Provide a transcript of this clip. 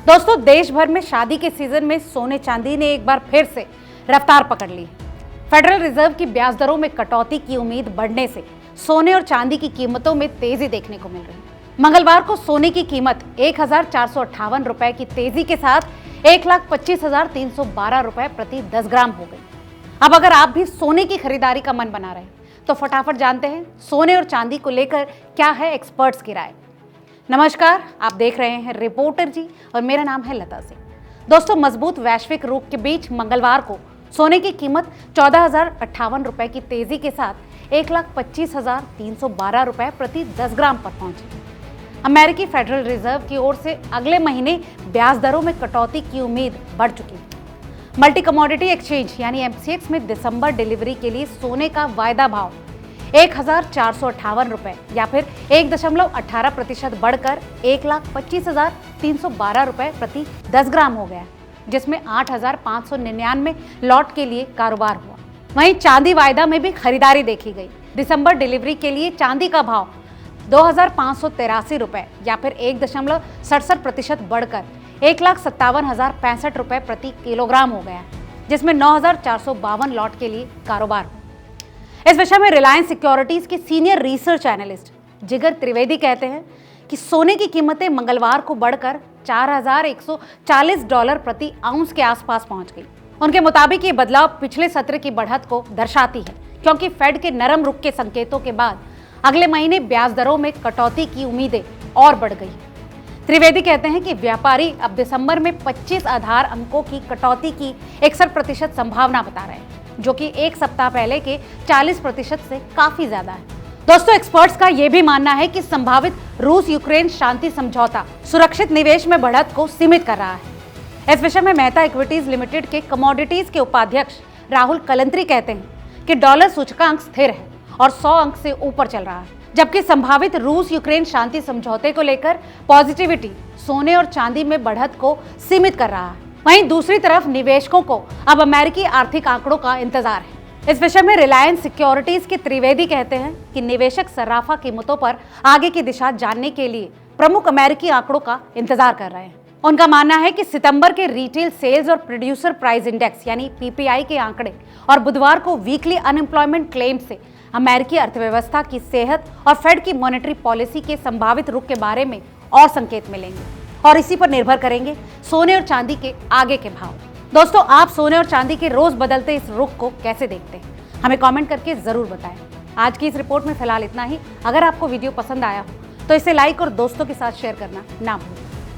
दोस्तों, देश भर में शादी के सीजन में सोने चांदी ने एक बार फिर से रफ्तार पकड़ ली। फेडरल रिजर्व की ब्याज दरों में कटौती की उम्मीद बढ़ने से सोने और चांदी की कीमतों में तेजी देखने को मिल रही है। मंगलवार को सोने की कीमत 1,458 रुपए की तेजी के साथ 1,25,312 रुपए प्रति 10 ग्राम हो गई। अब अगर आप भी सोने की खरीदारी का मन बना रहे हैं तो फटाफट जानते हैं सोने और चांदी को लेकर क्या है एक्सपर्ट्स की राय। नमस्कार, आप देख रहे हैं रिपोर्टर जी और मेरा नाम है लता सिंह। दोस्तों, मजबूत वैश्विक रुख के बीच मंगलवार को सोने की कीमत 14,058 रुपए की तेजी के साथ 1,25,312 रुपए प्रति 10 ग्राम पर पहुंची। अमेरिकी फेडरल रिजर्व की ओर से अगले महीने ब्याज दरों में कटौती की उम्मीद बढ़ चुकी है। मल्टी कमोडिटी एक्सचेंज यानी एमसीएक्स में दिसंबर डिलीवरी के लिए सोने का वायदा भाव 1,458 रुपए या फिर 1.18% बढ़कर 1,25,312 रुपए प्रति 10 ग्राम हो गया, जिसमें 8,599 लॉट के लिए कारोबार हुआ। वहीं चांदी वायदा में भी खरीदारी देखी गई। दिसंबर डिलीवरी के लिए चांदी का भाव 2,583 रुपए या फिर 1.67% बढ़कर 1,57,065 रुपए प्रति किलोग्राम हो गया, जिसमें 9,452 लॉट के लिए कारोबार हुआ। इस विषय में रिलायंस सिक्योरिटीज के सीनियर रिसर्च एनालिस्ट जिगर त्रिवेदी कहते हैं कि सोने की कीमतें मंगलवार को बढ़कर $4,140 प्रति आउंस के आसपास पहुंच गई। उनके मुताबिक ये बदलाव पिछले सत्र की बढ़त को दर्शाती है, क्योंकि फेड के नरम रुख के संकेतों के बाद अगले महीने ब्याज दरों में कटौती की उम्मीदें और बढ़ गई। त्रिवेदी कहते हैं कि व्यापारी अब दिसंबर में 25 आधार अंकों की कटौती की 61% संभावना बता रहे हैं, जो कि एक सप्ताह पहले के 40% से काफी ज्यादा है। दोस्तों, एक्सपर्ट्स का यह भी मानना है कि संभावित रूस यूक्रेन शांति समझौता सुरक्षित निवेश में बढ़त को सीमित कर रहा है। इस विषय में मेहता इक्विटीज लिमिटेड के कमोडिटीज के उपाध्यक्ष राहुल कलंत्री कहते हैं कि डॉलर सूचकांक स्थिर है और 100 अंक से ऊपर चल रहा है, जबकि संभावित रूस यूक्रेन शांति समझौते को लेकर पॉजिटिविटी सोने और चांदी में बढ़त को सीमित कर रहा है। वहीं दूसरी तरफ निवेशकों को अब अमेरिकी आर्थिक आंकड़ों का इंतजार है। इस विषय में रिलायंस सिक्योरिटीज के त्रिवेदी कहते हैं कि निवेशक सर्राफा कीमतों पर आगे की दिशा जानने के लिए प्रमुख अमेरिकी आंकड़ों का इंतजार कर रहे हैं। उनका मानना है कि सितंबर के रिटेल सेल्स और प्रोड्यूसर प्राइस इंडेक्स यानी पीपीआई के आंकड़े और बुधवार को वीकली अनएम्प्लॉयमेंट क्लेम से अमेरिकी अर्थव्यवस्था की सेहत और फेड की मॉनेटरी पॉलिसी के संभावित रुख के बारे में और संकेत मिलेंगे और इसी पर निर्भर करेंगे सोने और चांदी के आगे के भाव। दोस्तों, आप सोने और चांदी के रोज बदलते इस रुख को कैसे देखते हैं? हमें कमेंट करके जरूर बताएं। आज की इस रिपोर्ट में फिलहाल इतना ही। अगर आपको वीडियो पसंद आया हो तो इसे लाइक और दोस्तों के साथ शेयर करना ना भूलें।